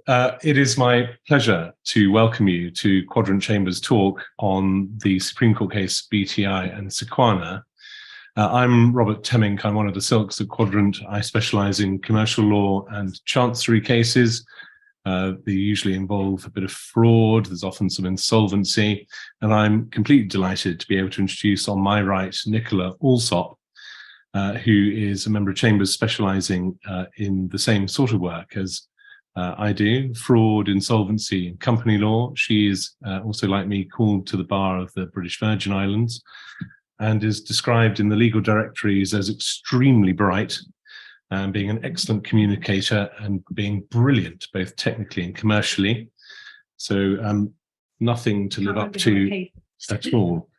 It is my pleasure to welcome you to Quadrant Chambers' talk on the Supreme Court case BTI and SEQUANA. I'm Robert Temmink. I'm one of the Silks at Quadrant. I specialise in commercial law and chancery cases. They usually involve a bit of fraud. There's often some insolvency. And I'm completely delighted to be able to introduce on my right Nicola Allsop, who is a member of Chambers specialising in the same sort of work as I do, fraud, insolvency, and company law. She is also, like me, called to the bar of the British Virgin Islands and is described in the legal directories as extremely bright, being an excellent communicator and being brilliant, both technically and commercially. So nothing to live up to at all.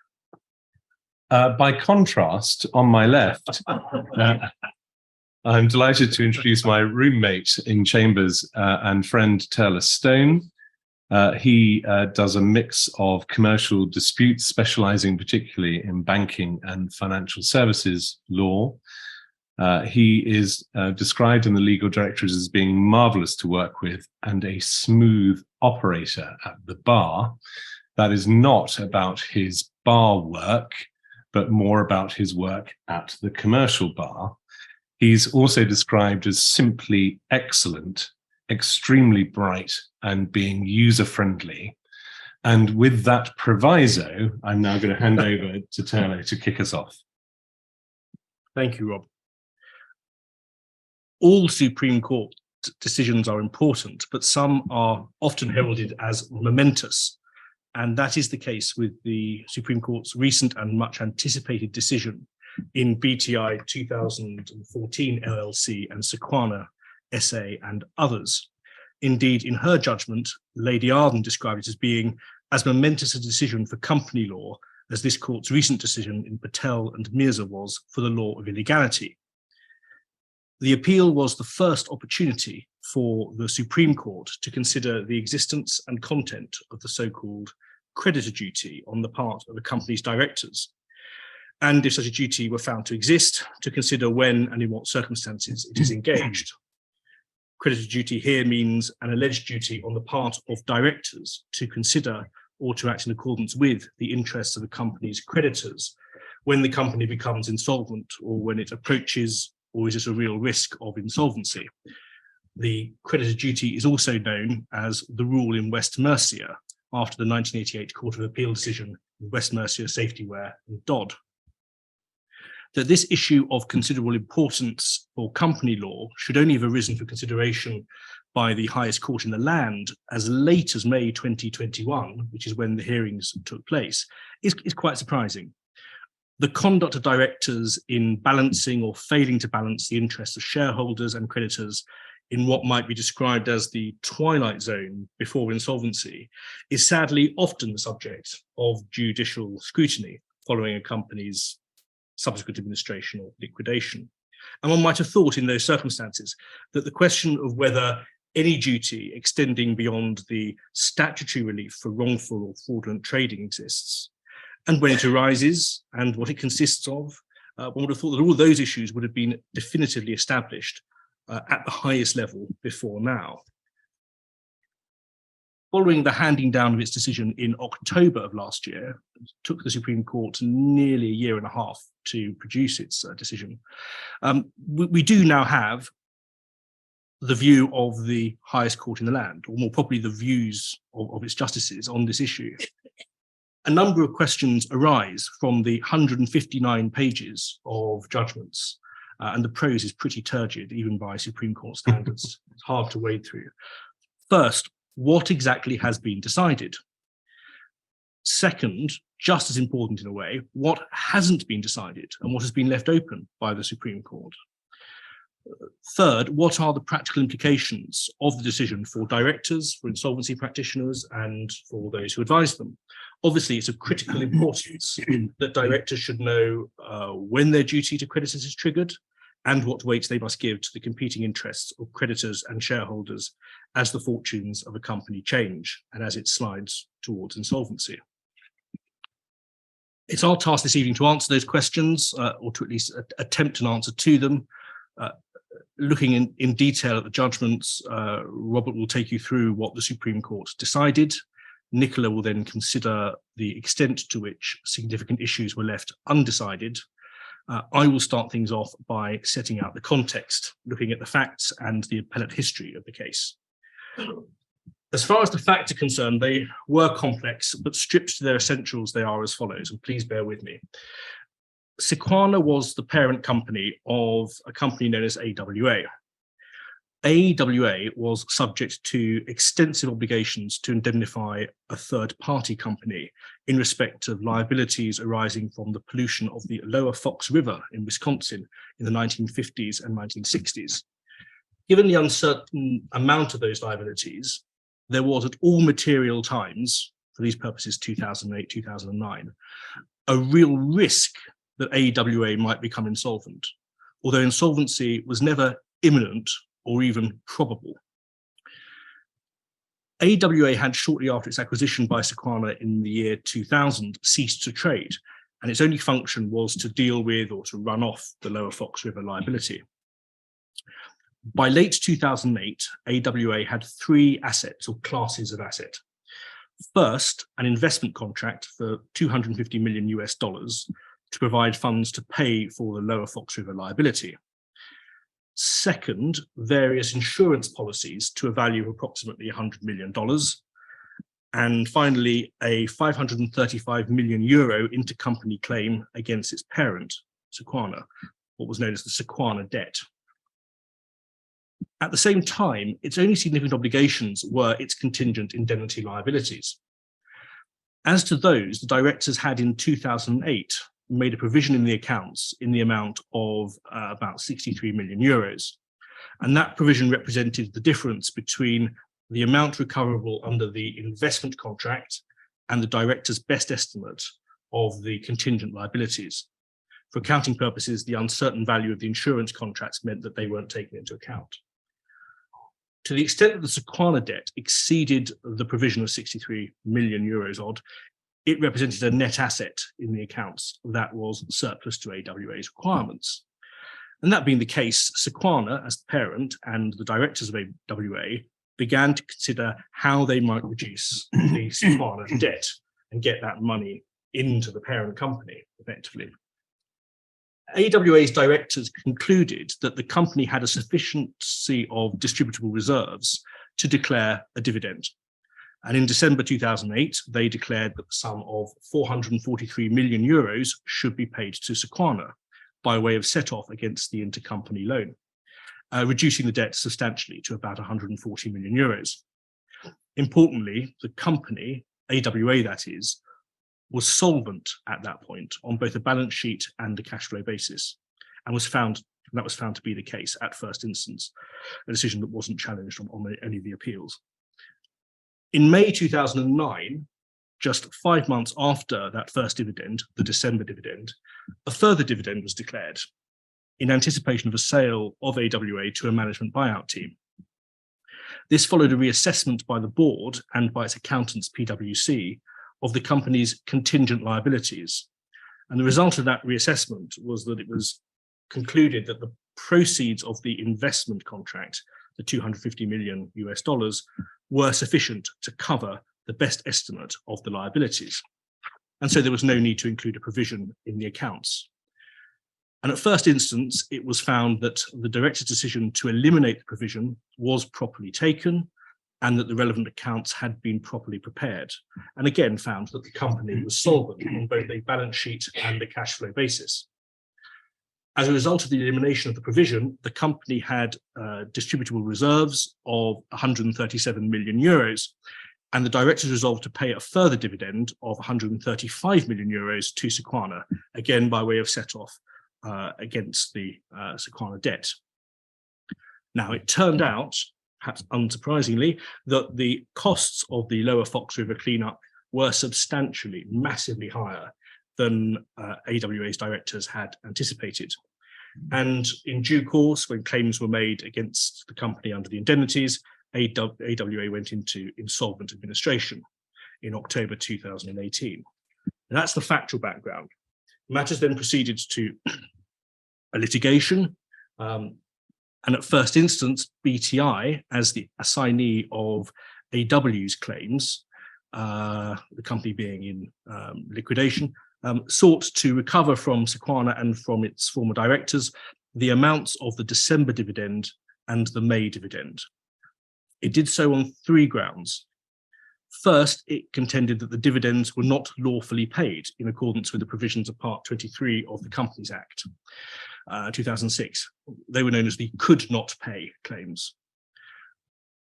By contrast, on my left, I'm delighted to introduce my roommate in Chambers and friend Turlough Stone. He does a mix of commercial disputes, specialising particularly in banking and financial services law. He is described in the legal directories as being marvellous to work with and a smooth operator at the bar. That is not about his bar work, but more about his work at the commercial bar. He's also described as simply excellent, extremely bright, and being user-friendly. And with that proviso, I'm now going to hand over to Turlough to kick us off. Thank you, Rob. All Supreme Court decisions are important, but some are often heralded as momentous. And that is the case with the Supreme Court's recent and much anticipated decision in BTI 2014 LLC and SEQUANA SA and others. Indeed, in her judgment, Lady Arden described it as being as momentous a decision for company law as this court's recent decision in Patel and Mirza was for the law of illegality. The appeal was the first opportunity for the Supreme Court to consider the existence and content of the so-called creditor duty on the part of a company's directors, and if such a duty were found to exist, to consider when and in what circumstances it is engaged. Creditor duty here means an alleged duty on the part of directors to consider or to act in accordance with the interests of the company's creditors when the company becomes insolvent or when it approaches or is at a real risk of insolvency. The creditor duty is also known as the rule in West Mercia after the 1988 Court of Appeal decision in West Mercia Safetyware and Dodd. That this issue of considerable importance for company law should only have arisen for consideration by the highest court in the land as late as May 2021, which is when the hearings took place, is quite surprising. The conduct of directors in balancing or failing to balance the interests of shareholders and creditors in what might be described as the twilight zone before insolvency is sadly often the subject of judicial scrutiny following a company's subsequent administration or liquidation. And one might have thought in those circumstances that the question of whether any duty extending beyond the statutory relief for wrongful or fraudulent trading exists, and when it arises and what it consists of, one would have thought that all those issues would have been definitively established at the highest level before now. Following the handing down of its decision in October of last year, it took the Supreme Court nearly a year and a half to produce its decision. We do now have the view of the highest court in the land, or more properly, the views of its justices on this issue. A number of questions arise from the 159 pages of judgments, and the prose is pretty turgid, even by Supreme Court standards. It's hard to wade through. First, what exactly has been decided? Second, just as important in a way, what hasn't been decided and what has been left open by the Supreme Court? Third, what are the practical implications of the decision for directors, for insolvency practitioners, and for those who advise them? Obviously, it's of critical importance that directors should know when their duty to creditors is triggered and what weight they must give to the competing interests of creditors and shareholders as the fortunes of a company change and as it slides towards insolvency. It's our task this evening to answer those questions, or to at least attempt an answer to them. looking in detail at the judgments, Robert will take you through what the Supreme Court decided. Nicola will then consider the extent to which significant issues were left undecided. I will start things off by setting out the context, looking at the facts and the appellate history of the case. As far as the facts are concerned, they were complex, but stripped to their essentials, they are as follows, and please bear with me. SEQUANA was the parent company of a company known as AWA. AWA was subject to extensive obligations to indemnify a third-party company in respect of liabilities arising from the pollution of the Lower Fox River in Wisconsin in the 1950s and 1960s. Given the uncertain amount of those liabilities, there was at all material times, for these purposes 2008, 2009, a real risk that AWA might become insolvent, although insolvency was never imminent or even probable. AWA had, shortly after its acquisition by SEQUANA in the year 2000, ceased to trade, and its only function was to deal with or to run off the Lower Fox River liability. By late 2008, AWA had three assets or classes of asset. First, an investment contract for $250 million to provide funds to pay for the Lower Fox River liability. Second, various insurance policies to a value of approximately $100 million. And finally, a 535 million euro intercompany claim against its parent, SEQUANA, what was known as the SEQUANA debt. At the same time, its only significant obligations were its contingent indemnity liabilities. As to those, the directors had in 2008 made a provision in the accounts in the amount of about 63 million euros. And that provision represented the difference between the amount recoverable under the investment contract and the director's best estimate of the contingent liabilities. For accounting purposes, the uncertain value of the insurance contracts meant that they weren't taken into account. To the extent that the SEQUANA debt exceeded the provision of 63 million euros odd, it represented a net asset in the accounts that was surplus to AWA's requirements. And that being the case, SEQUANA, as the parent, and the directors of AWA began to consider how they might reduce the SEQUANA debt and get that money into the parent company, effectively. AWA's directors concluded that the company had a sufficiency of distributable reserves to declare a dividend. And in December 2008, they declared that the sum of 443 million euros should be paid to SEQUANA by way of set-off against the intercompany loan, reducing the debt substantially to about 140 million euros. Importantly, the company, AWA that is, was solvent at that point on both a balance sheet and a cash flow basis, and that was found to be the case at first instance, a decision that wasn't challenged on any of the appeals. In May 2009, just 5 months after that first dividend, the December dividend, a further dividend was declared in anticipation of a sale of AWA to a management buyout team. This followed a reassessment by the board and by its accountants, PwC, of the company's contingent liabilities. And the result of that reassessment was that it was concluded that the proceeds of the investment contract, the $250 million were sufficient to cover the best estimate of the liabilities. And so there was no need to include a provision in the accounts. And at first instance, it was found that the director's decision to eliminate the provision was properly taken and that the relevant accounts had been properly prepared. And again, found that the company was solvent on both a balance sheet and a cash flow basis. As a result of the elimination of the provision, the company had distributable reserves of 137 million euros, and the directors resolved to pay a further dividend of 135 million euros to SEQUANA, again by way of set-off against the SEQUANA debt. Now, it turned out, perhaps unsurprisingly, that the costs of the Lower Fox River cleanup were substantially, massively higher than AWA's directors had anticipated. And in due course, when claims were made against the company under the indemnities, AWA went into insolvent administration in October 2018. And that's the factual background. Matters then proceeded to a litigation And at first instance, BTI, as the assignee of AW's claims, the company being in liquidation, sought to recover from SEQUANA and from its former directors the amounts of the December dividend and the May dividend. It did so on 3 grounds. First, it contended that the dividends were not lawfully paid in accordance with the provisions of Part 23 of the Companies Act, 2006. They were known as the could not pay claims.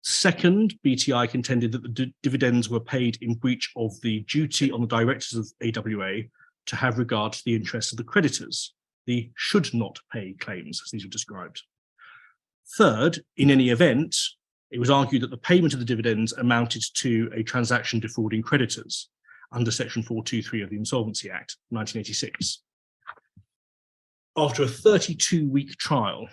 Second, BTI contended that the dividends were paid in breach of the duty on the directors of AWA to have regard to the interests of the creditors, the should not pay claims, as these were described. Third, in any event, it was argued that the payment of the dividends amounted to a transaction defrauding creditors under Section 423 of the Insolvency Act, 1986. After a 32-week trial,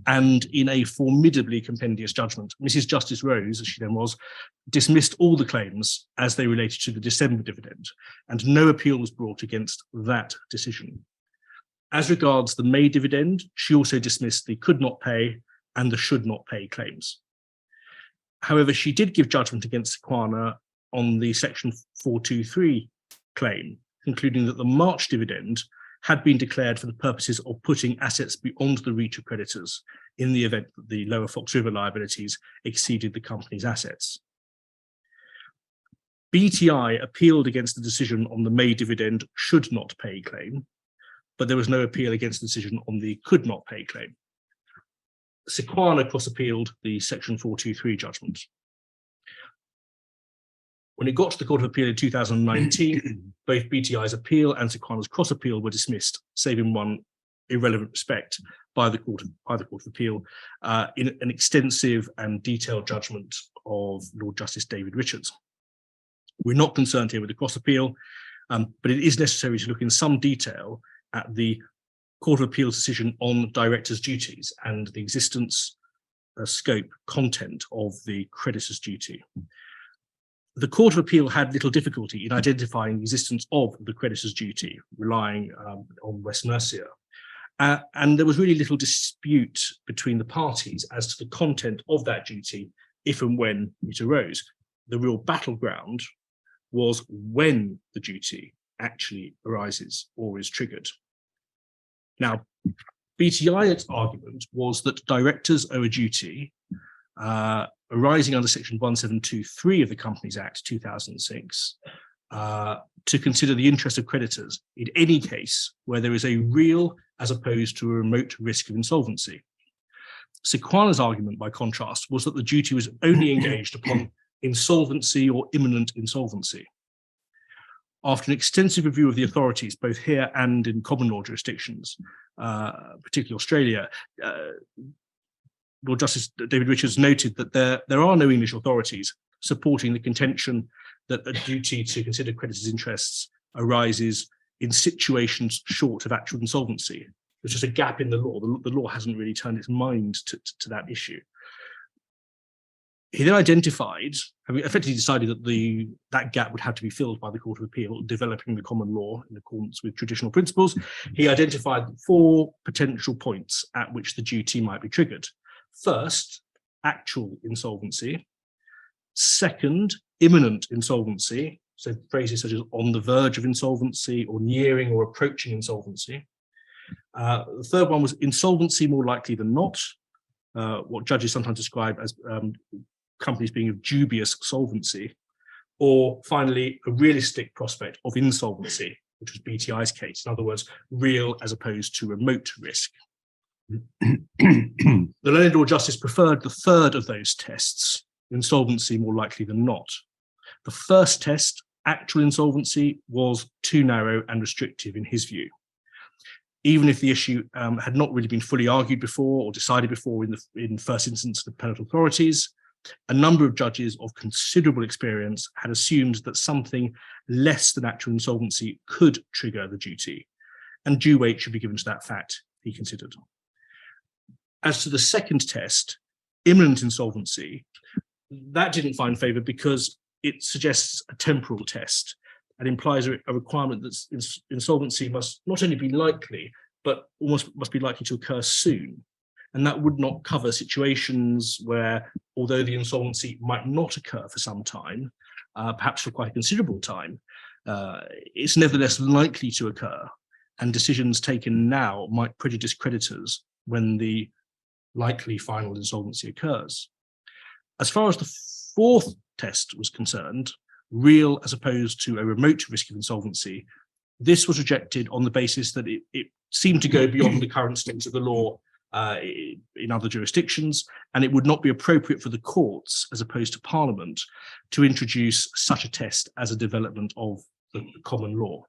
and in a formidably compendious judgment, Mrs. Justice Rose, as she then was, dismissed all the claims as they related to the December dividend, and no appeal was brought against that decision. As regards the May dividend, she also dismissed the could not pay and the should not pay claims. However, she did give judgment against SEQUANA on the Section 423 claim, concluding that the March dividend had been declared for the purposes of putting assets beyond the reach of creditors in the event that the Lower Fox River liabilities exceeded the company's assets. BTI appealed against the decision on the May dividend should not pay claim, but there was no appeal against the decision on the could not pay claim. SEQUANA cross-appealed the Section 423 judgment. When it got to the Court of Appeal in 2019, both BTI's appeal and SEQUANA's cross-appeal were dismissed, save in one irrelevant respect, by the Court of Appeal in an extensive and detailed judgment of Lord Justice David Richards. We're not concerned here with the cross-appeal, but it is necessary to look in some detail at the Court of Appeal's decision on directors' duties and the existence, scope, content of the creditor's duty. The Court of Appeal had little difficulty in identifying the existence of the creditor's duty, relying on West Mercia. And there was really little dispute between the parties as to the content of that duty, if and when it arose. The real battleground was when the duty actually arises or is triggered. Now, BTI's argument was that directors owe a duty arising under Section 1723 of the Companies Act 2006 to consider the interest of creditors in any case where there is a real as opposed to a remote risk of insolvency. SEQUANA's argument, by contrast, was that the duty was only engaged upon insolvency or imminent insolvency. After an extensive review of the authorities, both here and in common law jurisdictions, particularly Australia, Lord Justice David Richards noted that there are no English authorities supporting the contention that a duty to consider creditors' interests arises in situations short of actual insolvency. There's just a gap in the law. The law hasn't really turned its mind to that issue. He then identified, having effectively decided that that gap would have to be filled by the Court of Appeal, developing the common law in accordance with traditional principles. He identified 4 potential points at which the duty might be triggered. First, actual insolvency. Second, imminent insolvency. So phrases such as on the verge of insolvency or nearing or approaching insolvency. The third one was insolvency more likely than not, what judges sometimes describe as companies being of dubious solvency, or finally, a realistic prospect of insolvency, which was BTI's case. In other words, real as opposed to remote risk. The learned Lord Justice preferred the third of those tests, insolvency more likely than not. The first test, actual insolvency, was too narrow and restrictive in his view. Even if the issue had not really been fully argued before or decided before in first instance the appellate authorities, a number of judges of considerable experience had assumed that something less than actual insolvency could trigger the duty, and due weight should be given to that fact, he considered. As to the second test, imminent insolvency, that didn't find favour because it suggests a temporal test and implies a requirement that insolvency must not only be likely, but almost must be likely to occur soon. and that would not cover situations where, although the insolvency might not occur for some time, perhaps for quite a considerable time, it's nevertheless likely to occur, and decisions taken now might prejudice creditors when the likely final insolvency occurs. As far as the fourth test was concerned, real as opposed to a remote risk of insolvency, this was rejected on the basis that it seemed to go beyond the current state of the law in other jurisdictions, and it would not be appropriate for the courts, as opposed to Parliament, to introduce such a test as a development of the common law.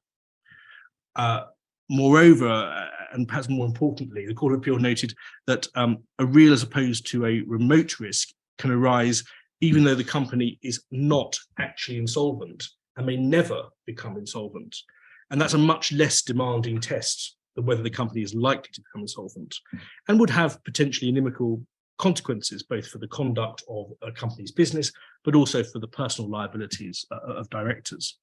Moreover, and perhaps more importantly, the Court of Appeal noted that a real as opposed to a remote risk can arise even though the company is not actually insolvent and may never become insolvent. And that's a much less demanding test than whether the company is likely to become insolvent, and would have potentially inimical consequences, both for the conduct of a company's business, but also for the personal liabilities of directors.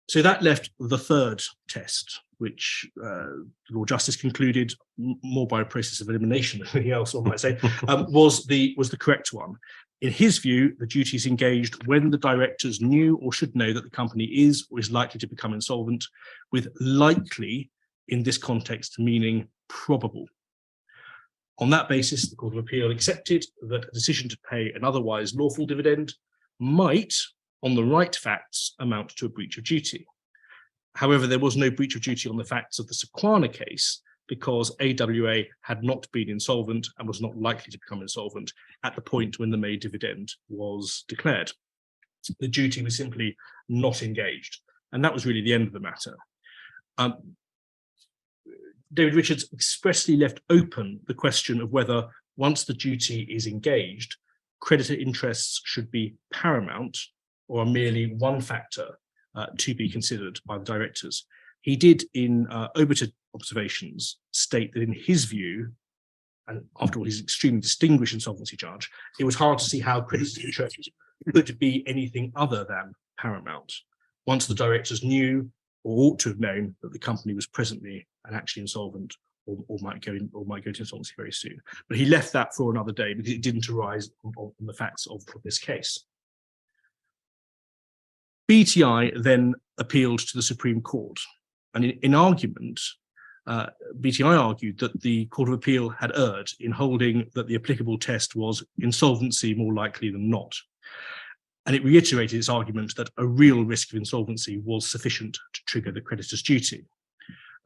So that left the third test, which the Lord Justice concluded, more by a process of elimination than anything else, one might say, was the correct one. In his view, the duty is engaged when the directors knew or should know that the company is or is likely to become insolvent, with likely in this context meaning probable. On that basis, the Court of Appeal accepted that a decision to pay an otherwise lawful dividend might, on the right facts, amount to a breach of duty. However, there was no breach of duty on the facts of the SEQUANA case, because AWA had not been insolvent and was not likely to become insolvent at the point when the May dividend was declared. The duty was simply not engaged, and that was really the end of the matter. David Richards expressly left open the question of whether, once the duty is engaged, creditor interests should be paramount or merely one factor to be considered by the directors. He did, in obiter observations, state that in his view, and after all, he's an extremely distinguished insolvency judge, it was hard to see how creditor interests could be anything other than paramount, once the directors knew or ought to have known that the company was presently and actually insolvent, or might go to insolvency very soon. But he left that for another day because it didn't arise on the facts of this case. BTI then appealed to the Supreme Court, and in argument, BTI argued that the Court of Appeal had erred in holding that the applicable test was insolvency more likely than not. And it reiterated its argument that a real risk of insolvency was sufficient to trigger the creditor's duty.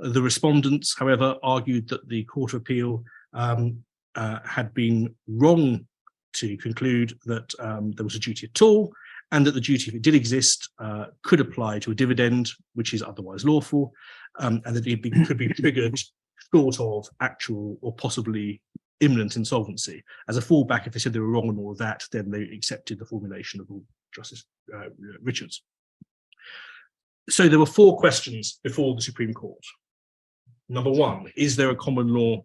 The respondents, however, argued that the Court of Appeal had been wrong to conclude that there was a duty at all, and that the duty, if it did exist, could apply to a dividend, which is otherwise lawful, and that it could be triggered short of actual or possibly imminent insolvency. As a fallback, if they said they were wrong on all of that, then they accepted the formulation of Justice Richards. So there were four questions before the Supreme Court. Number one, is there a common law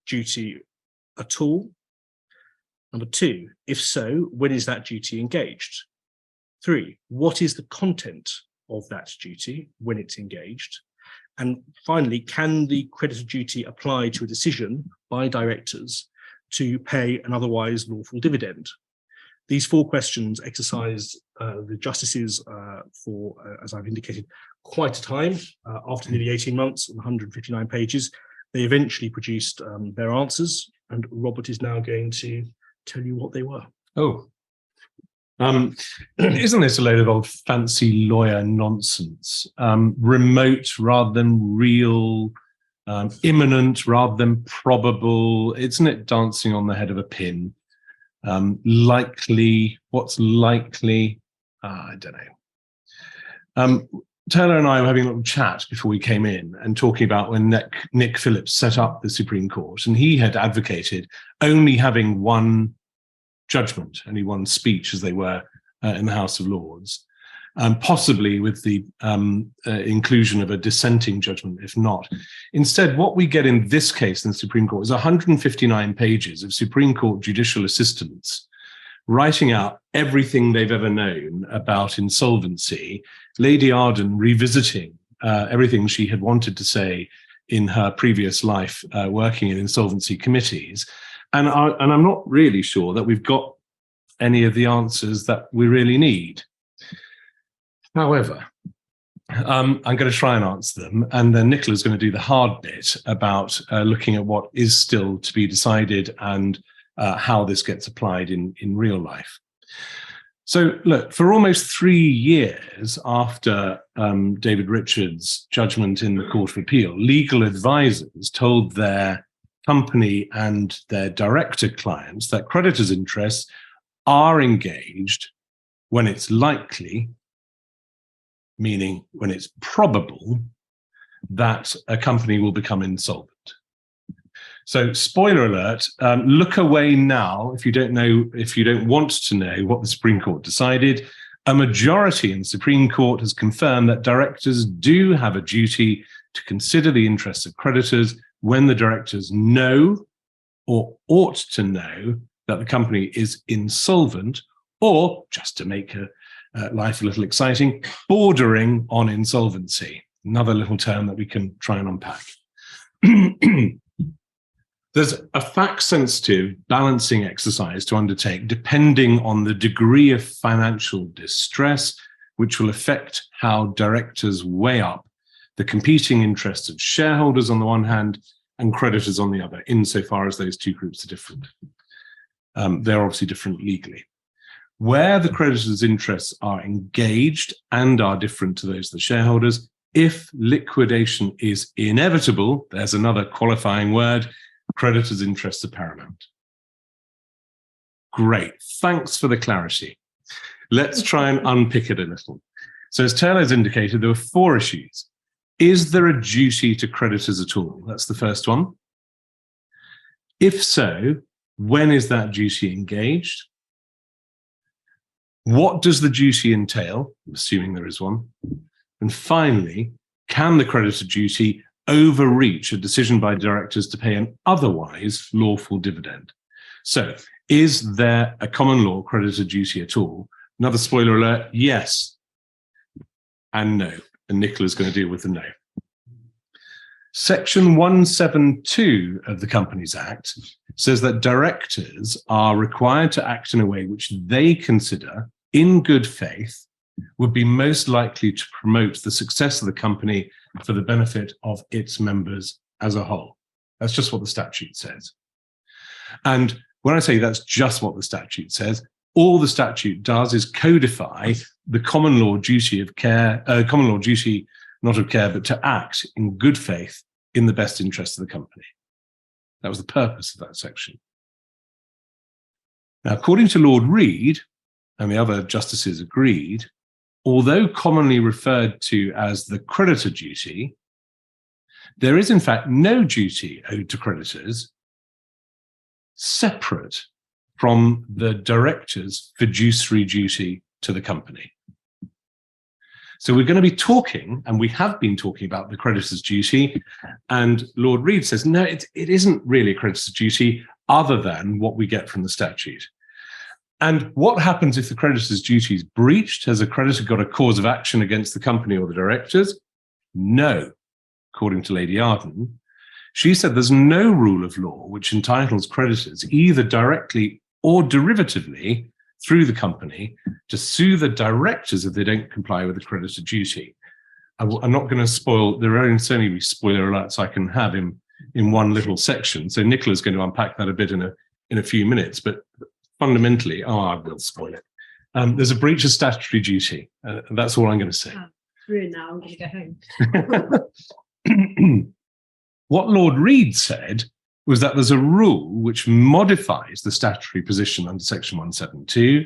duty at all? Number two, if so, when is that duty engaged? Three, what is the content of that duty when it's engaged? And finally, can the creditor duty apply to a decision by directors to pay an otherwise lawful dividend? These four questions exercised the justices for, as I've indicated, quite a time. After nearly 18 months and 159 pages, they eventually produced their answers, and Robert is now going to tell you what they were. Oh, isn't this a load of old fancy lawyer nonsense? Remote rather than real, imminent rather than probable. Isn't it dancing on the head of a pin? Likely, what's likely? I don't know. Turlough and I were having a little chat before we came in and talking about when Nick Phillips set up the Supreme Court, and he had advocated only having one judgment, only one speech, as they were in the House of Lords, possibly with the inclusion of a dissenting judgment, if not. Instead, what we get in this case in the Supreme Court is 159 pages of Supreme Court judicial assistants writing out everything they've ever known about insolvency, Lady Arden revisiting everything she had wanted to say in her previous life working in insolvency committees. And I'm not really sure that we've got any of the answers that we really need. However, I'm going to try and answer them, and then Nicola's going to do the hard bit about looking at what is still to be decided and how this gets applied in real life. So look, for almost 3 years after David Richards' judgment in the Court of Appeal, legal advisors told their company and their director clients that creditors' interests are engaged when it's likely, meaning when it's probable, that a company will become insolvent. So, spoiler alert, look away now if you don't want to know what the Supreme Court decided. A majority in the Supreme Court has confirmed that directors do have a duty to consider the interests of creditors when the directors know or ought to know that the company is insolvent, or, just to make life a little exciting, bordering on insolvency. Another little term that we can try and unpack. There's a fact-sensitive balancing exercise to undertake depending on the degree of financial distress, which will affect how directors weigh up the competing interests of shareholders on the one hand and creditors on the other, insofar as those two groups are different. They're obviously different legally. Where the creditors' interests are engaged and are different to those of the shareholders, if liquidation is inevitable, there's another qualifying word, creditors' interests are paramount. Great, thanks for the clarity. Let's try and unpick it a little. So as Turlough's indicated, there were 4 issues. Is there a duty to creditors at all? That's the first one. If so, when is that duty engaged? What does the duty entail, assuming there is one? And finally, can the creditor duty overreach a decision by directors to pay an otherwise lawful dividend? So, is there a common law creditor duty at all? Another spoiler alert, yes and no. And Nicola's going to deal with the no. Section 172 of the Companies Act says that directors are required to act in a way which they consider, in good faith, would be most likely to promote the success of the company for the benefit of its members as a whole. That's just what the statute says. And when I say that's just what the statute says, all the statute does is codify the common law duty of care, common law duty, not of care, but to act in good faith in the best interest of the company. That was the purpose of that section. Now, according to Lord Reid, and the other justices agreed, although commonly referred to as the creditor duty, there is in fact no duty owed to creditors separate from the director's fiduciary duty to the company. So we're going to be talking, and we have been talking about the creditor's duty, and Lord Reid says, no, it isn't really a creditor's duty other than what we get from the statute. And what happens if the creditor's duty is breached? Has a creditor got a cause of action against the company or the directors? No, according to Lady Arden. She said there's no rule of law which entitles creditors, either directly or derivatively, through the company, to sue the directors if they don't comply with the creditor duty. I'm not going to spoil, there are only spoiler alerts I can have in one little section. So Nicola's going to unpack that a bit in a few minutes, but fundamentally, I will spoil it. There's a breach of statutory duty. That's all I'm going to say. Ruined now, I'm going to go home. What Lord Reid said was that there's a rule which modifies the statutory position under section 172,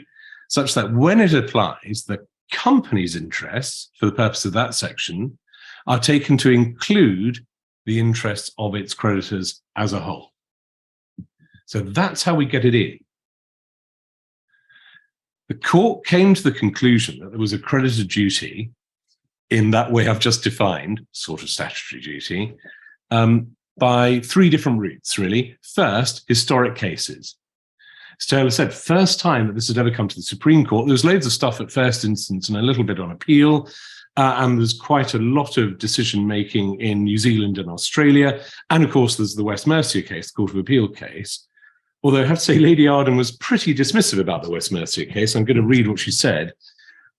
such that when it applies, the company's interests, for the purpose of that section, are taken to include the interests of its creditors as a whole. So that's how we get it in. The court came to the conclusion that there was a creditor duty in that way I've just defined, sort of statutory duty, by 3 different routes, really. First, historic cases. As Turlough said, first time that this had ever come to the Supreme Court. There was loads of stuff at first instance and a little bit on appeal. And there's quite a lot of decision-making in New Zealand and Australia. And of course, there's the West Mercia case, the Court of Appeal case. Although I have to say, Lady Arden was pretty dismissive about the West Mercia case. I'm going to read what she said.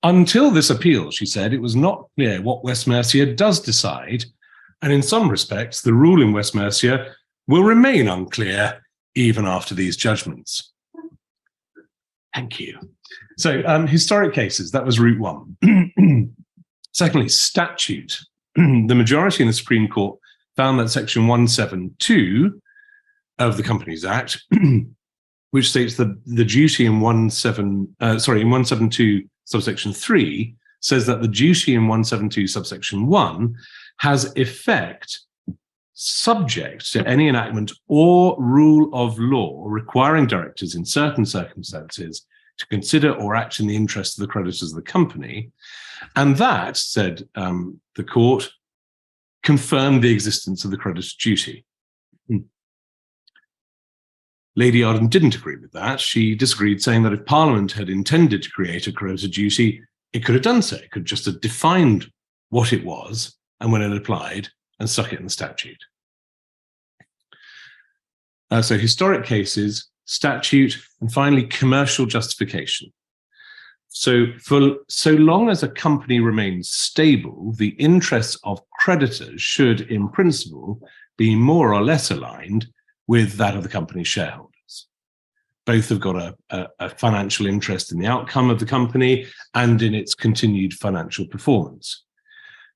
Until this appeal, she said, it was not clear what West Mercia does decide. And in some respects, the rule in West Mercia will remain unclear even after these judgments. Thank you. So historic cases, that was route one. Secondly, statute. The majority in the Supreme Court found that section 172 of the Companies Act, which states that the duty in 172 subsection 3 says that the duty in 172 subsection 1 has effect subject to any enactment or rule of law requiring directors in certain circumstances to consider or act in the interest of the creditors of the company. And that, said the court, confirmed the existence of the creditor's duty. Lady Arden didn't agree with that. She disagreed, saying that if Parliament had intended to create a creditor duty, it could have done so. It could just have defined what it was and when it applied and stuck it in the statute. So historic cases, statute, and finally commercial justification. So for so long as a company remains stable, the interests of creditors should, in principle, be more or less aligned with that of the company's shareholders. Both have got a financial interest in the outcome of the company and in its continued financial performance.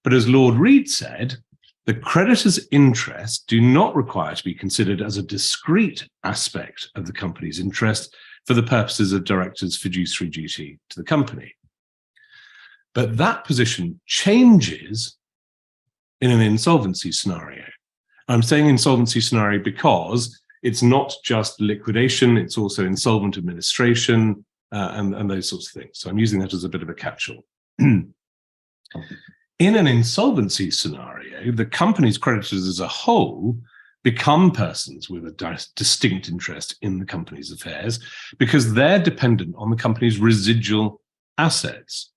But as Lord Reid said, the creditor's interests do not require to be considered as a discrete aspect of the company's interest for the purposes of directors' fiduciary duty to the company. But that position changes in an insolvency scenario. I'm saying insolvency scenario because it's not just liquidation, it's also insolvent administration and those sorts of things. So I'm using that as a bit of a catch-all. In an insolvency scenario, the company's creditors as a whole become persons with a distinct interest in the company's affairs because they're dependent on the company's residual assets,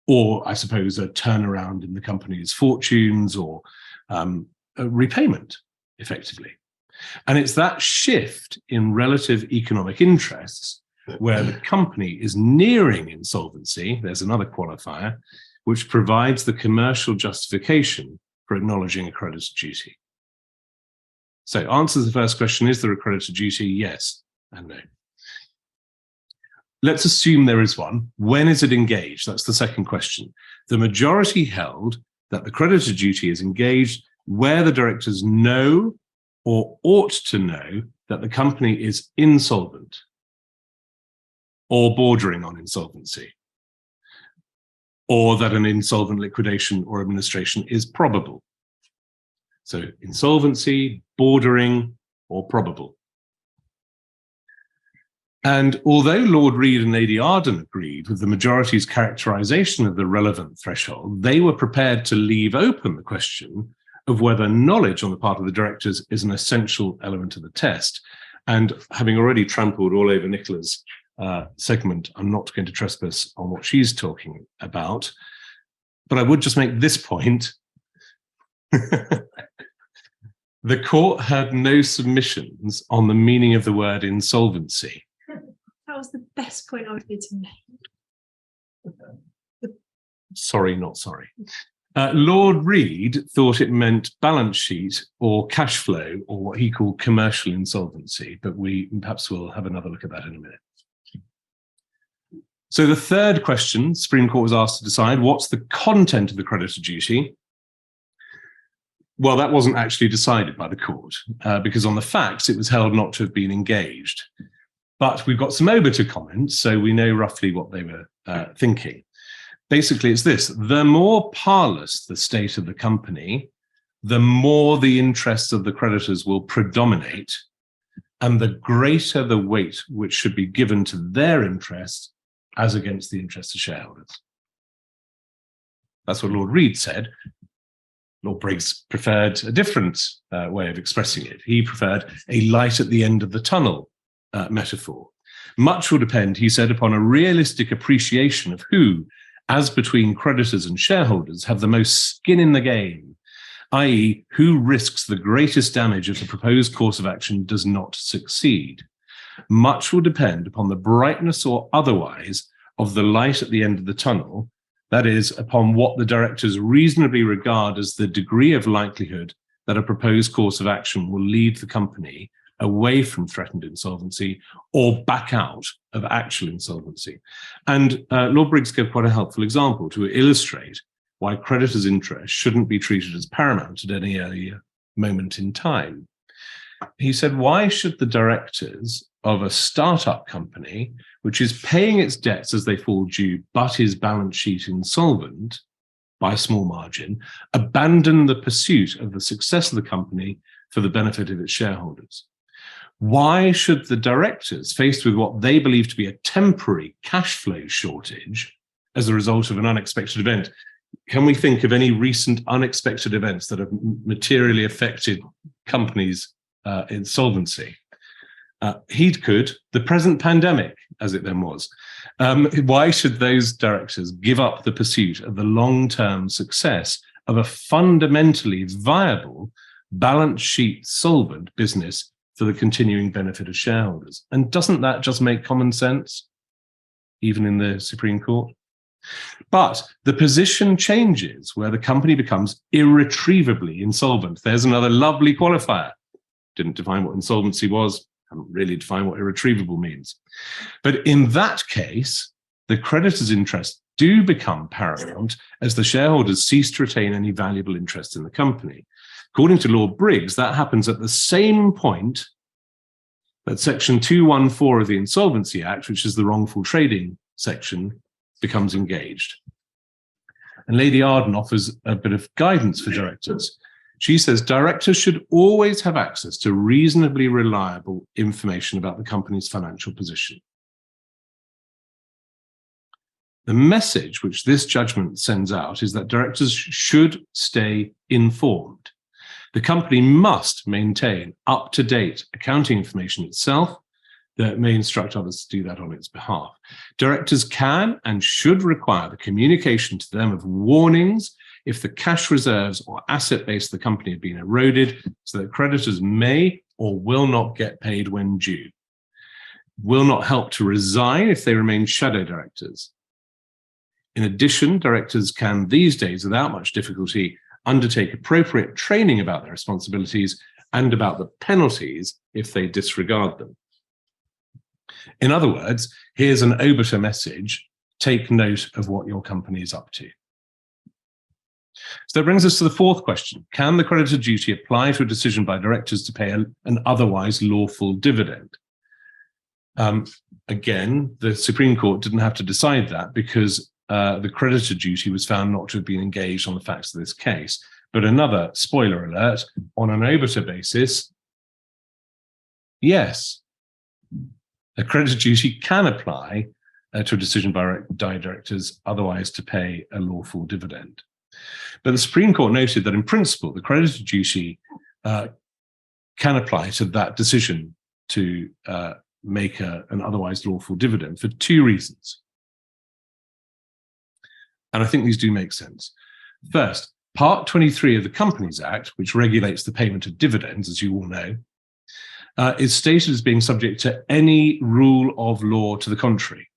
or I suppose a turnaround in the company's fortunes or a repayment, effectively. And it's that shift in relative economic interests where the company is nearing insolvency, there's another qualifier, which provides the commercial justification for acknowledging a creditor duty. So answer to the first question, is there a creditor duty? Yes and no. Let's assume there is one. When is it engaged? That's the second question. The majority held that the creditor duty is engaged where the directors know or ought to know that the company is insolvent or bordering on insolvency, or that an insolvent liquidation or administration is probable. So insolvency, bordering, or probable. And although Lord Reid and Lady Arden agreed with the majority's characterization of the relevant threshold, they were prepared to leave open the question of whether knowledge on the part of the directors is an essential element of the test. And having already trampled all over Nicola's segment, I'm not going to trespass on what she's talking about, but I would just make this point. The court had no submissions on the meaning of the word insolvency. That was the best point I was going to make. Sorry, not sorry. Lord Reid thought it meant balance sheet or cash flow, or what he called commercial insolvency, but we perhaps will have another look at that in a minute. So the third question, Supreme Court was asked to decide, what's the content of the creditor duty? Well, that wasn't actually decided by the court because on the facts, it was held not to have been engaged. But we've got some obiter comments, so we know roughly what they were thinking. Basically, it's this: the more parlous the state of the company, the more the interests of the creditors will predominate, and the greater the weight which should be given to their interests as against the interests of shareholders. That's what Lord Reid said. Lord Briggs preferred a different way of expressing it. He preferred a light at the end of the tunnel metaphor. Much will depend, he said, upon a realistic appreciation of who, as between creditors and shareholders, have the most skin in the game, i.e., who risks the greatest damage if the proposed course of action does not succeed. Much will depend upon the brightness or otherwise of the light at the end of the tunnel, that is, upon what the directors reasonably regard as the degree of likelihood that a proposed course of action will lead the company away from threatened insolvency or back out of actual insolvency. And Lord Briggs gave quite a helpful example to illustrate why creditors' interest shouldn't be treated as paramount at any earlier moment in time. He said, why should the directors of a startup company, which is paying its debts as they fall due, but is balance sheet insolvent by a small margin, abandon the pursuit of the success of the company for the benefit of its shareholders? Why should the directors, faced with what they believe to be a temporary cash flow shortage as a result of an unexpected event, can we think of any recent unexpected events that have materially affected companies' insolvency? He'd could, the present pandemic, as it then was. Why should those directors give up the pursuit of the long-term success of a fundamentally viable balance sheet solvent business for the continuing benefit of shareholders? And doesn't that just make common sense, even in the Supreme Court? But the position changes where the company becomes irretrievably insolvent. There's another lovely qualifier. Didn't define what insolvency was, haven't really defined what irretrievable means. But in that case, the creditors' interests do become paramount as the shareholders cease to retain any valuable interest in the company. According to Lord Briggs, that happens at the same point that Section 214 of the Insolvency Act, which is the wrongful trading section, becomes engaged. And Lady Arden offers a bit of guidance for directors. She says directors should always have access to reasonably reliable information about the company's financial position. The message which this judgment sends out is that directors should stay informed. The company must maintain up-to-date accounting information itself that may instruct others to do that on its behalf. Directors can and should require the communication to them of warnings if the cash reserves or asset base of the company have been eroded, so that creditors may or will not get paid when due. Will not help to resign if they remain shadow directors. In addition, directors can these days, without much difficulty, undertake appropriate training about their responsibilities and about the penalties if they disregard them. In other words, here's an obiter message: take note of what your company is up to. So that brings us to the fourth question. Can the creditor duty apply to a decision by directors to pay an otherwise lawful dividend? Again, the Supreme Court didn't have to decide that because the creditor duty was found not to have been engaged on the facts of this case. But another spoiler alert, on an obiter basis, yes, a creditor duty can apply to a decision by directors otherwise to pay a lawful dividend. But the Supreme Court noted that in principle, the creditor duty can apply to that decision to make an otherwise lawful dividend for two reasons. And I think these do make sense. First, Part 23 of the Companies Act, which regulates the payment of dividends, as you all know, is stated as being subject to any rule of law to the contrary.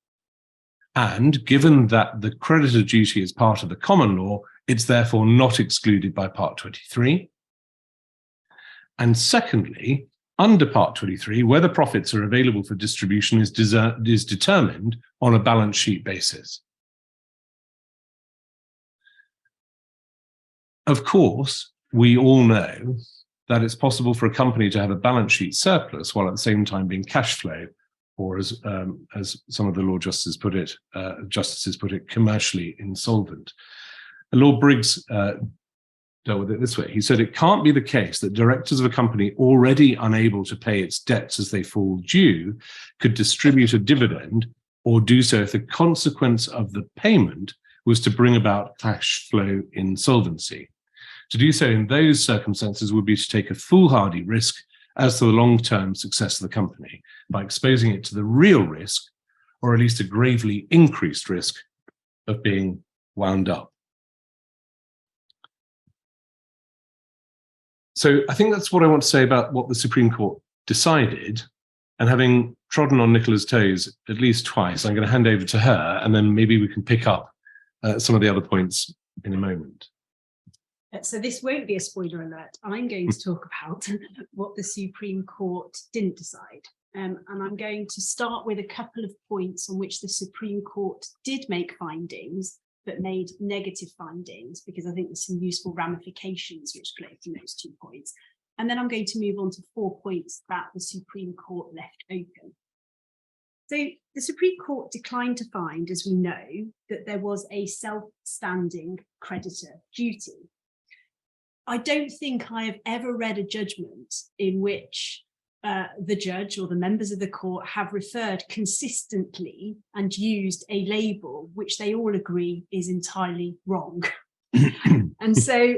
And given that the creditor duty is part of the common law, it's therefore not excluded by Part 23. And secondly, under Part 23, whether profits are available for distribution is determined on a balance sheet basis. Of course, we all know that it's possible for a company to have a balance sheet surplus while at the same time being cash flow, or as some of the law justices put it, commercially insolvent. Lord Briggs dealt with it this way. He said, it can't be the case that directors of a company already unable to pay its debts as they fall due could distribute a dividend or do so if the consequence of the payment was to bring about cash flow insolvency. To do so in those circumstances would be to take a foolhardy risk as to the long-term success of the company by exposing it to the real risk, or at least a gravely increased risk, of being wound up. So I think that's what I want to say about what the Supreme Court decided. And having trodden on Nicola's toes at least twice, I'm going to hand over to her, and then maybe we can pick up some of the other points in a moment. So this won't be a spoiler alert. I'm going to talk about what the Supreme Court didn't decide. And I'm going to start with a couple of points on which the Supreme Court did make findings, but made negative findings, because I think there's some useful ramifications which flow from those 2 points. And then I'm going to move on to 4 points that the Supreme Court left open. So the Supreme Court declined to find, as we know, that there was a self-standing creditor duty. I don't think I have ever read a judgment in which the judge or the members of the court have referred consistently and used a label which they all agree is entirely wrong. And so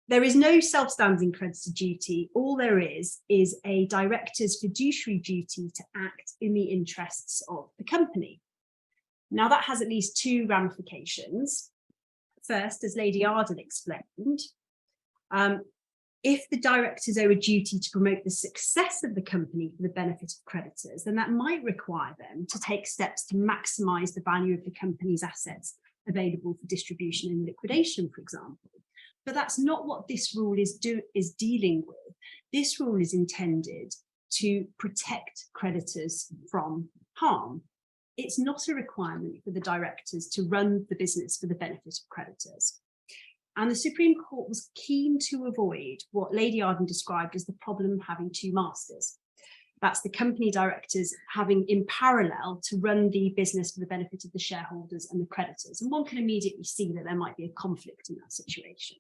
there is no self-standing creditor duty. All there is a director's fiduciary duty to act in the interests of the company. Now, that has at least 2 ramifications. First, as Lady Arden explained, if the directors owe a duty to promote the success of the company for the benefit of creditors, then that might require them to take steps to maximise the value of the company's assets available for distribution and liquidation, for example. But that's not what this rule is dealing with. This rule is intended to protect creditors from harm. It's not a requirement for the directors to run the business for the benefit of creditors. And the Supreme Court was keen to avoid what Lady Arden described as the problem of having 2 masters. That's the company directors having in parallel to run the business for the benefit of the shareholders and the creditors. And one can immediately see that there might be a conflict in that situation.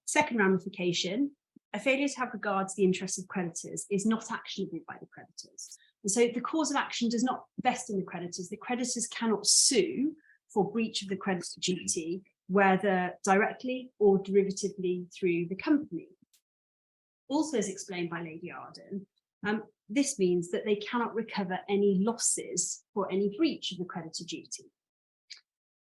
Second ramification, a failure to have regard to the interests of creditors is not actionable by the creditors. And so the cause of action does not vest in the creditors. The creditors cannot sue for breach of the creditor duty, whether directly or derivatively through the company. Also, as explained by Lady Arden, this means that they cannot recover any losses for any breach of the creditor duty.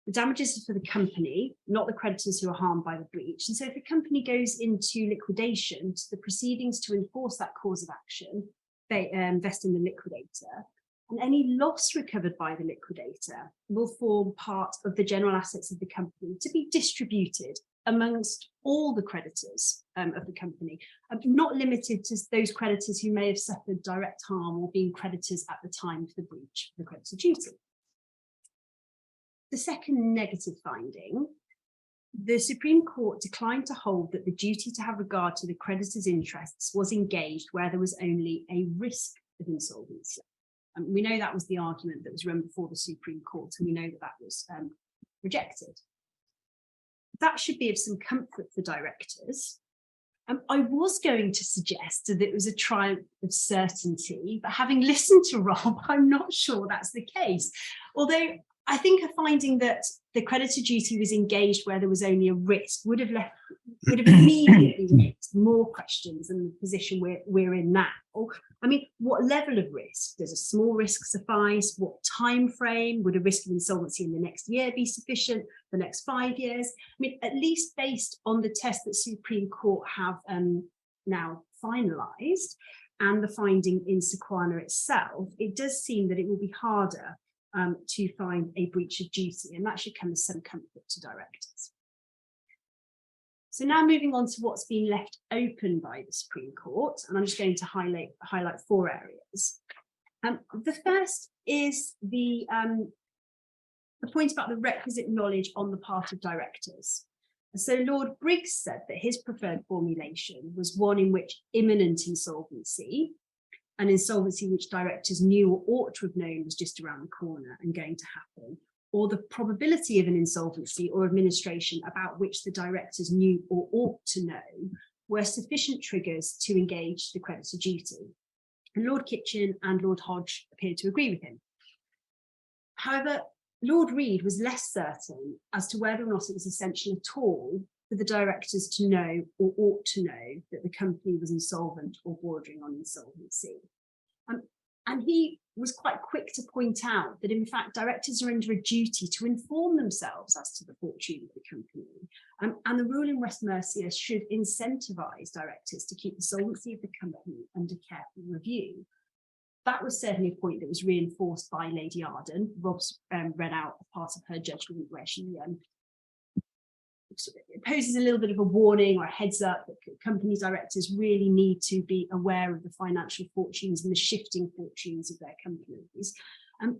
The damages are for the company, not the creditors who are harmed by the breach. And so if a company goes into liquidation, the proceedings to enforce that cause of action, they vest in the liquidator. And any loss recovered by the liquidator will form part of the general assets of the company to be distributed amongst all the creditors of the company, not limited to those creditors who may have suffered direct harm or been creditors at the time of the breach of the creditor duty. The second negative finding, the Supreme Court declined to hold that the duty to have regard to the creditor's interests was engaged where there was only a risk of insolvency. We know that was the argument that was run before the Supreme Court, and we know that that was rejected. That should be of some comfort for directors. I was going to suggest that it was a triumph of certainty, but having listened to Rob, I'm not sure that's the case. Although I think a finding that the creditor duty was engaged where there was only a risk would have immediately raised more questions than the position we're in now. I mean, what level of risk? Does a small risk suffice? What time frame? Would a risk of insolvency in the next year be sufficient? The next 5 years? I mean, at least based on the test that Supreme Court have now finalised and the finding in SEQUANA itself, it does seem that it will be harder to find a breach of duty, and that should come as some comfort to directors. So now moving on to what's been left open by the Supreme Court, and I'm just going to highlight 4 areas. The first is the point about the requisite knowledge on the part of directors. So Lord Briggs said that his preferred formulation was one in which imminent insolvency, an insolvency which directors knew or ought to have known was just around the corner and going to happen, or the probability of an insolvency or administration about which the directors knew or ought to know were sufficient triggers to engage the creditor duty. And Lord Kitchen and Lord Hodge appeared to agree with him. However, Lord Reid was less certain as to whether or not it was essential at all for the directors to know or ought to know that the company was insolvent or bordering on insolvency. And he was quite quick to point out that, in fact, directors are under a duty to inform themselves as to the fortune of the company. And the rule in West Mercia should incentivise directors to keep the solvency of the company under careful review. That was certainly a point that was reinforced by Lady Arden. Rob's read out part of her judgment where she poses a little bit of a warning or a heads up that company directors really need to be aware of the financial fortunes and the shifting fortunes of their companies.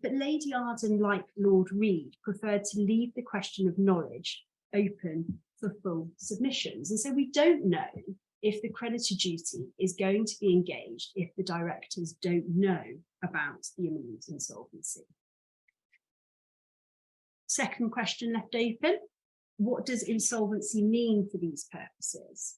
But Lady Arden, like Lord Reed, preferred to leave the question of knowledge open for full submissions. And so we don't know if the creditor duty is going to be engaged if the directors don't know about the imminent insolvency. Second question left open. What does insolvency mean for these purposes?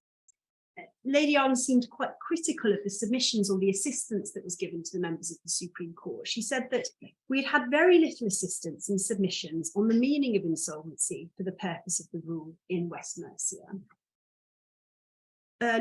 Lady Arden seemed quite critical of the submissions or the assistance that was given to the members of the Supreme Court. She said that we had very little assistance in submissions on the meaning of insolvency for the purpose of the rule in West Mercia.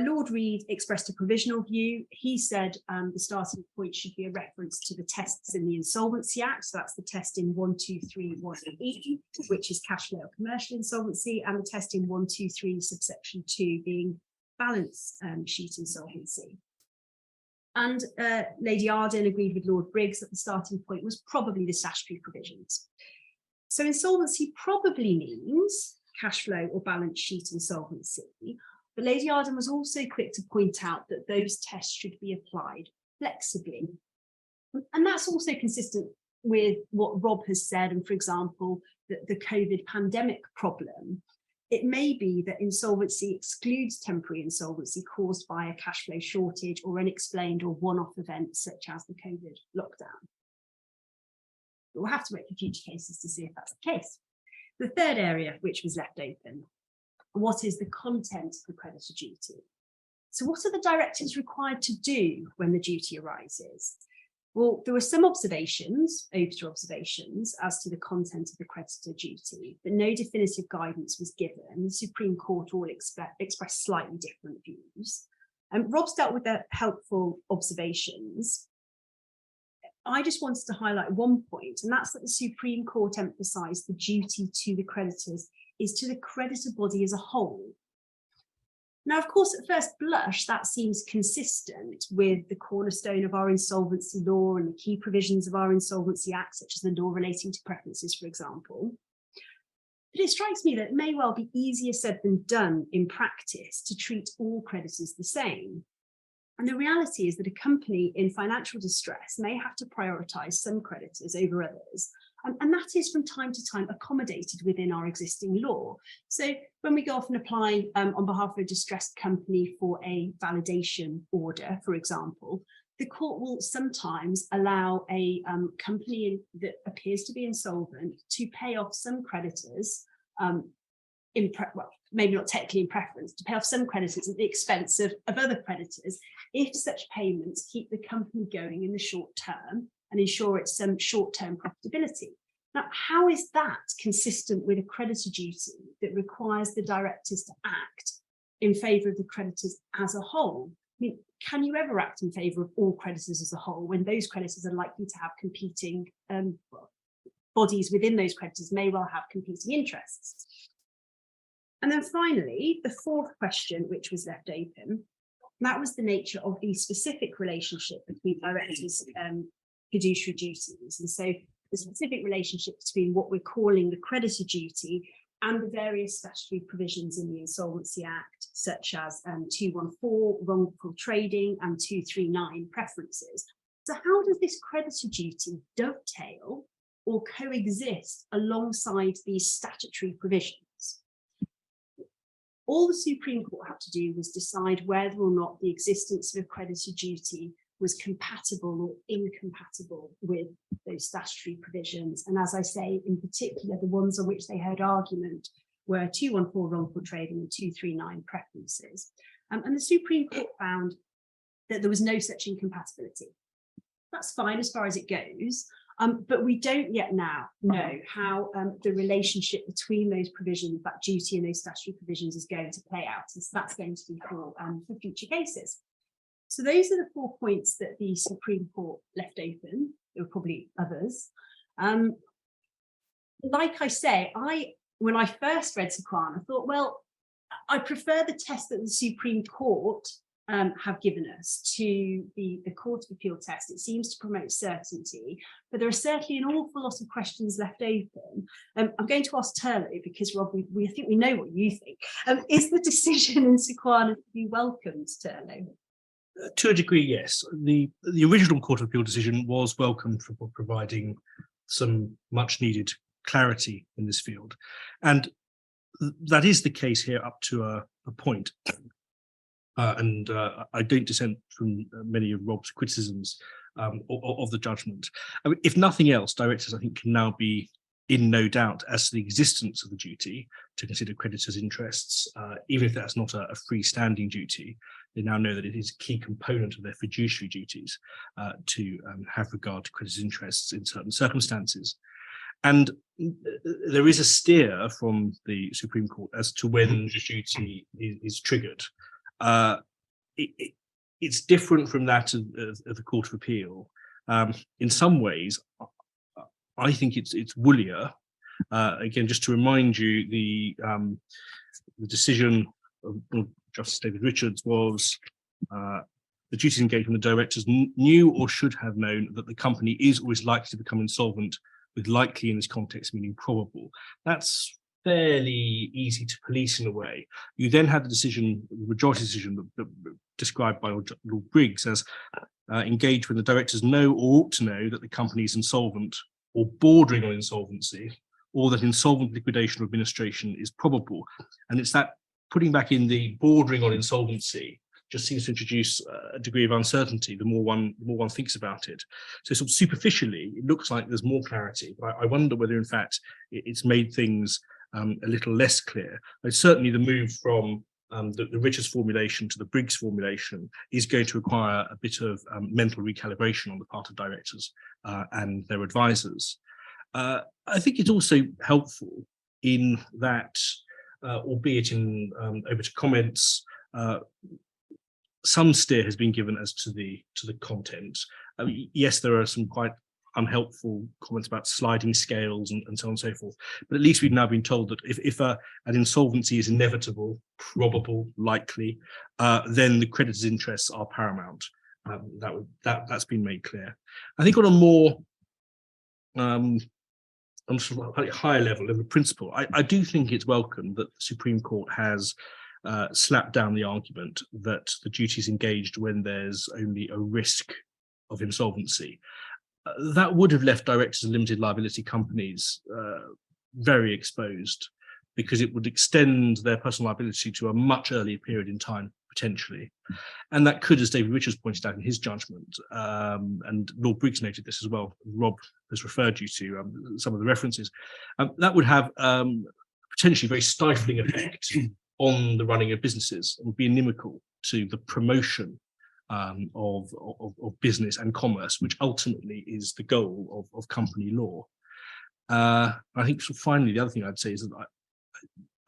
Lord Reed expressed a provisional view. He said the starting point should be a reference to the tests in the Insolvency Act. So that's the test in 123(1)(e), which is cash flow or commercial insolvency, and the test in 123 subsection 2 being balance sheet insolvency. And Lady Arden agreed with Lord Briggs that the starting point was probably the statutory provisions. So insolvency probably means cash flow or balance sheet insolvency. But Lady Arden was also quick to point out that those tests should be applied flexibly. And that's also consistent with what Rob has said, and for example, the COVID pandemic problem. It may be that insolvency excludes temporary insolvency caused by a cash flow shortage or unexplained or one-off events such as the COVID lockdown. But we'll have to wait for future cases to see if that's the case. The third area which was left open: what is the content of the creditor duty? So what are the directors required to do when the duty arises? Well, there were some observations, obiter observations, as to the content of the creditor duty, but no definitive guidance was given. The Supreme Court all expressed slightly different views. Rob's dealt with the helpful observations. I just wanted to highlight one point, and that's that the Supreme Court emphasised the duty to the creditors is to the creditor body as a whole. Now, of course, at first blush, that seems consistent with the cornerstone of our insolvency law and the key provisions of our Insolvency Act, such as the law relating to preferences, for example. But it strikes me that it may well be easier said than done in practice to treat all creditors the same. And the reality is that a company in financial distress may have to prioritise some creditors over others. And that is from time to time accommodated within our existing law. So when we go off and apply on behalf of a distressed company for a validation order, for example, the court will sometimes allow a company that appears to be insolvent to pay off some creditors, maybe not technically in preference, to pay off some creditors at the expense of other creditors, if such payments keep the company going in the short term and ensure it's some short-term profitability. Now, how is that consistent with a creditor duty that requires the directors to act in favour of the creditors as a whole? I mean, can you ever act in favour of all creditors as a whole when those creditors are likely to have competing bodies within those creditors may well have competing interests? And then finally, the fourth question, which was left open, that was the nature of the specific relationship between directors and fiduciary duties. And so the specific relationship between what we're calling the creditor duty and the various statutory provisions in the Insolvency Act, such as 214, wrongful trading, and 239, preferences. So how does this creditor duty dovetail or coexist alongside these statutory provisions? All the Supreme Court had to do was decide whether or not the existence of a creditor duty was compatible or incompatible with those statutory provisions. And as I say, in particular, the ones on which they heard argument were 214 wrongful trading and 239 preferences. And the Supreme Court found that there was no such incompatibility. That's fine as far as it goes. But we don't yet now know how the relationship between those provisions, that duty and those statutory provisions, is going to play out. So that's going to be for future cases. So those are the 4 points that the Supreme Court left open. There were probably others. Like I say, when I first read SEQUANA, I thought, well, I prefer the test that the Supreme Court have given us to the Court of Appeal test. It seems to promote certainty, but there are certainly an awful lot of questions left open. I'm going to ask Turlough, because Rob, I think we know what you think. Is the decision in SEQUANA to be welcomed, Turlough? To a degree, yes. The original Court of Appeal decision was welcomed for providing some much needed clarity in this field. And that is the case here up to a point. I don't dissent from many of Rob's criticisms of the judgment. I mean, if nothing else, directors, I think, can now be in no doubt as to the existence of the duty to consider creditors' interests, even if that's not a freestanding duty. They now know that it is a key component of their fiduciary duties to have regard to creditors' interests in certain circumstances. And there is a steer from the Supreme Court as to when the duty is triggered. It's different from that of the Court of Appeal. In some ways, I think it's woollier. Again, just to remind you, the decision of Justice David Richards was the duties engaged when the directors knew or should have known that the company is always likely to become insolvent, with likely in this context meaning probable. That's fairly easy to police in a way. You then had the decision, the majority decision described by Lord Briggs as engaged when the directors know or ought to know that the company is insolvent or bordering on insolvency, or that insolvent liquidation or administration is probable. And it's that putting back in the bordering on insolvency just seems to introduce a degree of uncertainty the more one thinks about it. So sort of superficially, it looks like there's more clarity, but I wonder whether in fact it's made things a little less clear. But certainly the move from the Richards formulation to the Briggs formulation is going to require a bit of mental recalibration on the part of directors and their advisors. I think it's also helpful in that, albeit in over to comments, some steer has been given as to the content. I mean, yes, there are some quite unhelpful comments about sliding scales and so on and so forth, but at least we've now been told that if an insolvency is inevitable, probable, likely, then the creditor's interests are paramount. That's been made clear. I think on a more on sort of a higher level of a principle, I do think it's welcome that the Supreme Court has slapped down the argument that the duty is engaged when there's only a risk of insolvency. That would have left directors of limited liability companies very exposed, because it would extend their personal liability to a much earlier period in time, potentially. And that could, as David Richards pointed out in his judgment, and Lord Briggs noted this as well, Rob has referred you to some of the references, that would have potentially very stifling effect on the running of businesses and would be inimical to the promotion of business and commerce, which ultimately is the goal of company law. I think finally, the other thing I'd say is that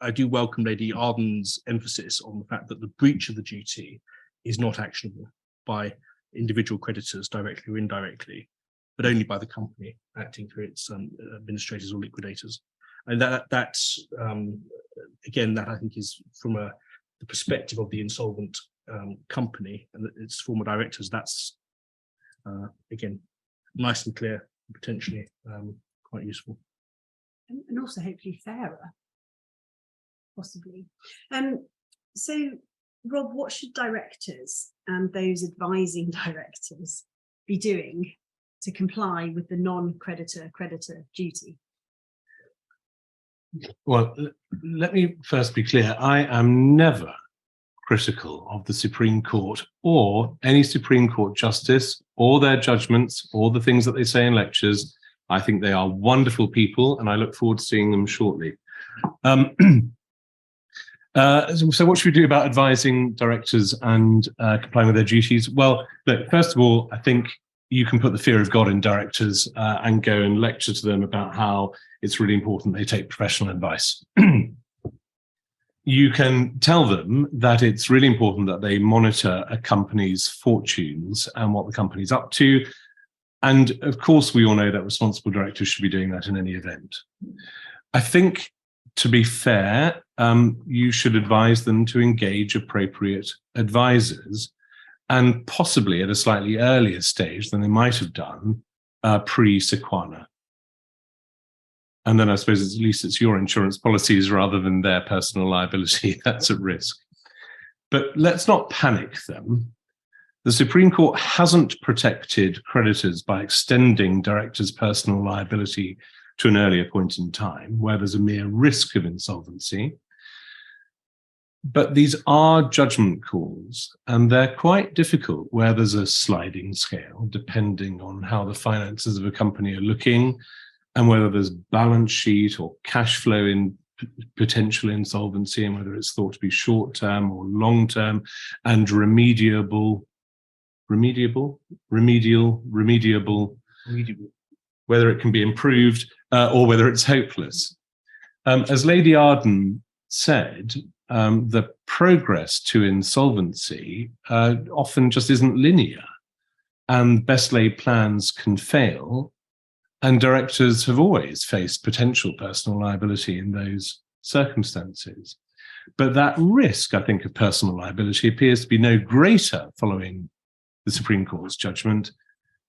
I do welcome Lady Arden's emphasis on the fact that the breach of the duty is not actionable by individual creditors directly or indirectly, but only by the company acting through its administrators or liquidators. And that's again, that I think is from the perspective of the insolvent company and its former directors. That's again nice and clear, potentially quite useful, and also hopefully fairer, possibly. So, Rob, what should directors and those advising directors be doing to comply with the non-creditor duty? Well, let me first be clear. I am never critical of the Supreme Court or any Supreme Court justice or their judgments or the things that they say in lectures. I think they are wonderful people, and I look forward to seeing them shortly. So what should we do about advising directors and complying with their duties? Well, look, first of all, I think you can put the fear of God in directors and go and lecture to them about how it's really important they take professional advice. You can tell them that it's really important that they monitor a company's fortunes and what the company's up to. And of course, we all know that responsible directors should be doing that in any event. I think, to be fair, you should advise them to engage appropriate advisors, and possibly at a slightly earlier stage than they might have done pre-SEQUANA. And then I suppose at least it's your insurance policies rather than their personal liability that's at risk. But let's not panic them. The Supreme Court hasn't protected creditors by extending directors' personal liability to an earlier point in time where there's a mere risk of insolvency. But these are judgment calls, and they're quite difficult where there's a sliding scale, depending on how the finances of a company are looking and whether there's balance sheet or cash flow in potential insolvency, and whether it's thought to be short-term or long-term and remediable, whether it can be improved or whether it's hopeless. As Lady Arden said, the progress to insolvency often just isn't linear, and best laid plans can fail, and directors have always faced potential personal liability in those circumstances. But that risk, I think, of personal liability appears to be no greater following the Supreme Court's judgment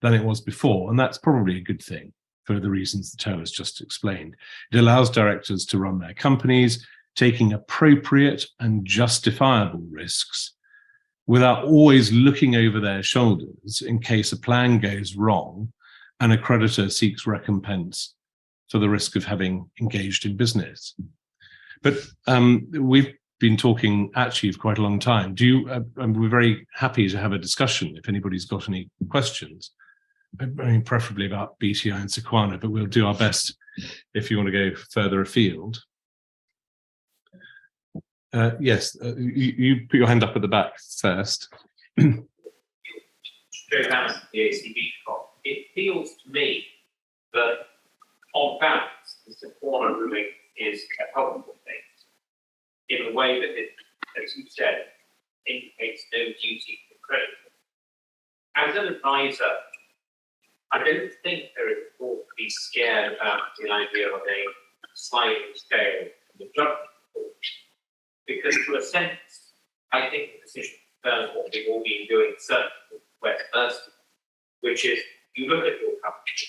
than it was before, and that's probably a good thing for the reasons the Turlough has just explained. It allows directors to run their companies, taking appropriate and justifiable risks without always looking over their shoulders in case a plan goes wrong and a creditor seeks recompense for the risk of having engaged in business. But we've been talking actually for quite a long time. We're very happy to have a discussion if anybody's got any questions. I mean, preferably about BTI and SEQUANA, but we'll do our best if you want to go further afield. Yes, you put your hand up at the back first. It feels to me that, on balance, the SEQUANA ruling is a helpful thing in a way that it, as you said, indicates no duty to the creditor. As an advisor, I don't think there is a cause to be scared about the idea of a sliding scale in the judgment court, because to a sense, I think the decision confirms what we've all been doing certainly West Thurston, which is you look at your company,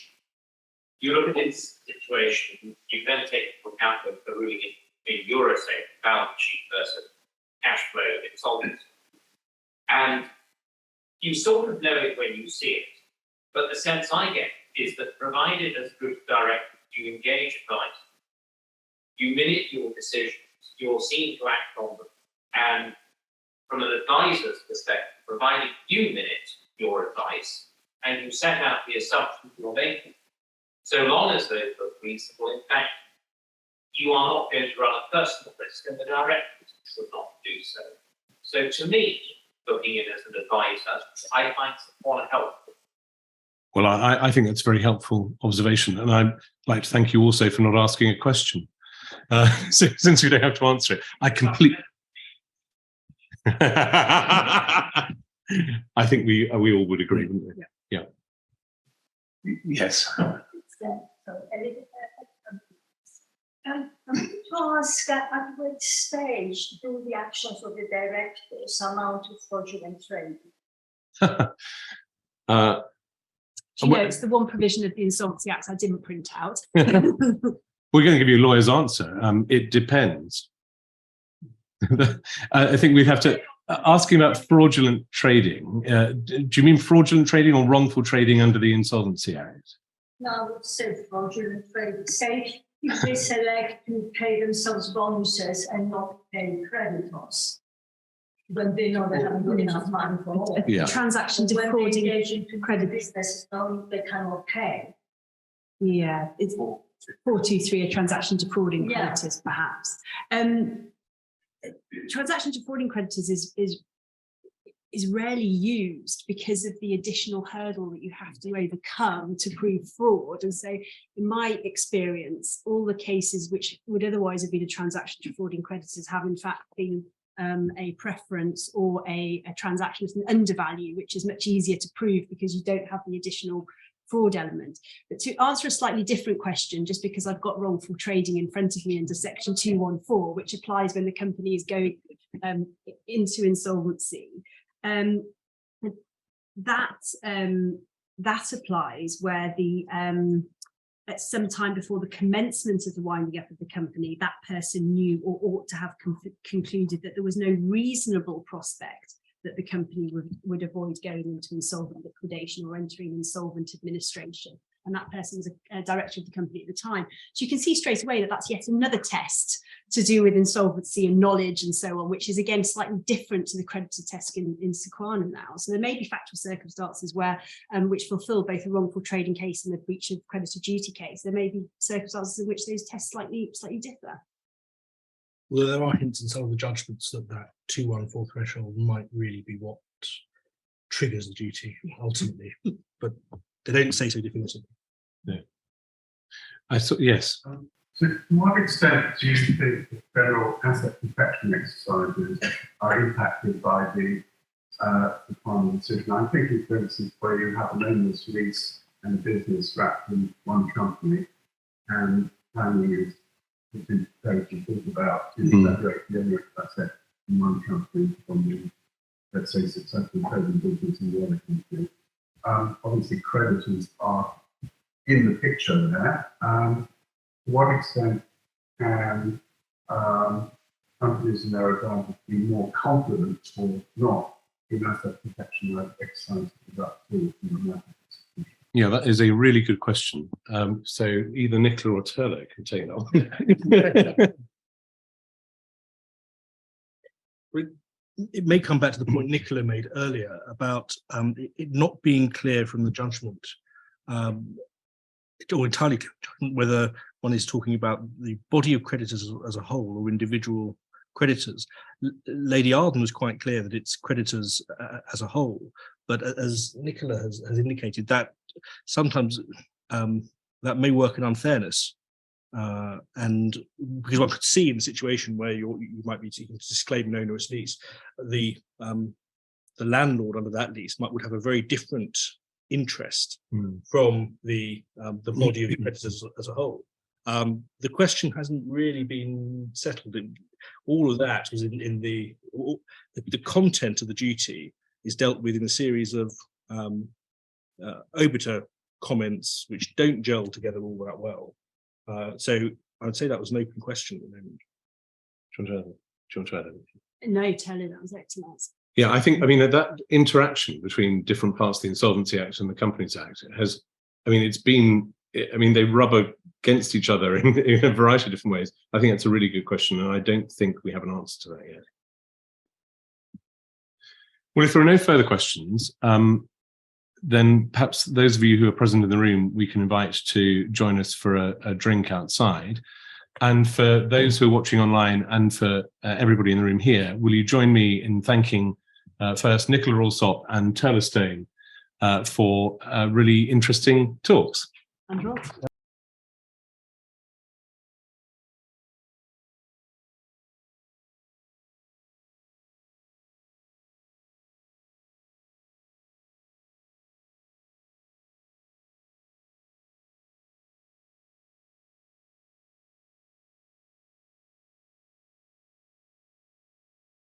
you look at its situation, you then take into account the ruling in Eurostate, balance sheet versus cash flow, insolvency. And you sort of know it when you see it. But the sense I get is that provided as group director you engage advice, you minute your decisions, you're seen to act on them. And from an advisor's perspective, provided you minute your advice and you set out the assumptions you're making, so long as those look reasonable, in fact, you are not going to run a personal risk, and the directors should not do so. So to me, looking in as an advisor, I find SEQUANA helpful. Well, I think that's a very helpful observation, and I'd like to thank you also for not asking a question, since we don't have to answer it. I completely. I think we all would agree, wouldn't we? Yeah. Yes. To ask at which stage do the actions of the directors amount to fraudulent trading? You know, it's the one provision of the Insolvency Act I didn't print out. We're going to give you a lawyer's answer. It depends. I think we'd have to asking about fraudulent trading. Do you mean fraudulent trading or wrongful trading under the Insolvency Act? No, I would say fraudulent trading. Say if they select to pay themselves bonuses and not pay creditors, when they know they haven't got enough money for all. Yeah. Transaction When they defrauding engage into creditors. businesses, they cannot pay. Yeah, it's 423, a transaction defrauding creditors, perhaps. Transaction defrauding creditors is is rarely used because of the additional hurdle that you have to overcome to prove fraud. And so in my experience, all the cases which would otherwise have been a transaction defrauding creditors have in fact been a preference or a transaction with an undervalue, which is much easier to prove because you don't have the additional fraud element. But to answer a slightly different question, just because I've got wrongful trading in front of me under section 214, which applies when the company is going into insolvency, that applies where the at some time before the commencement of the winding up of the company, that person knew or ought to have concluded that there was no reasonable prospect that the company would avoid going into insolvent liquidation or entering insolvent administration. And that person was a director of the company at the time. So you can see straight away that that's yet another test to do with insolvency and knowledge and so on, which is again slightly different to the creditor test in SEQUANA now. So there may be factual circumstances where which fulfill both a wrongful trading case and a breach of creditor duty case. There may be circumstances in which those tests slightly differ. Well, there are hints in some of the judgments that 214 threshold might really be what triggers the duty ultimately, but they don't say so definitively. No. Yes. So to what extent do you think the federal asset protection exercises are impacted by the final decision? I'm thinking, for instance, where you have an owner's lease and a business wrapped in one company, and planning is to think about to separate the owner of asset in one company from the, let's say, successful trading business in the other company. Obviously, creditors are in the picture there. To what extent can companies in their advantage be more confident or not in asset protection exercises without tools in the market? Yeah, that is a really good question. So either Nicola or Turlough can take that one. It may come back to the point Nicola made earlier about it not being clear from the judgment, or entirely clear whether one is talking about the body of creditors as a whole or individual creditors. Lady Arden was quite clear that it's creditors as a whole, but as Nicola has indicated, that sometimes that may work in unfairness. And because one could see in the situation where you might be seeking to disclaim an onerous lease, the landlord under that lease would have a very different interest from the body of the creditors as a whole. The question hasn't really been settled. All of that was in the content of the duty is dealt with in a series of obiter comments which don't gel together all that well. So I would say that was an open question at the moment. Do you want to add anything? No, Turlough, that was excellent. Yeah, I think, that interaction between different parts of the Insolvency Act and the Companies Act has, they rub against each other in a variety of different ways. I think that's a really good question, and I don't think we have an answer to that yet. Well, if there are no further questions, then perhaps those of you who are present in the room, we can invite to join us for a drink outside. And for those who are watching online and for everybody in the room here, will you join me in thanking first Nicola Allsop and Turlough for really interesting talks. And Rob.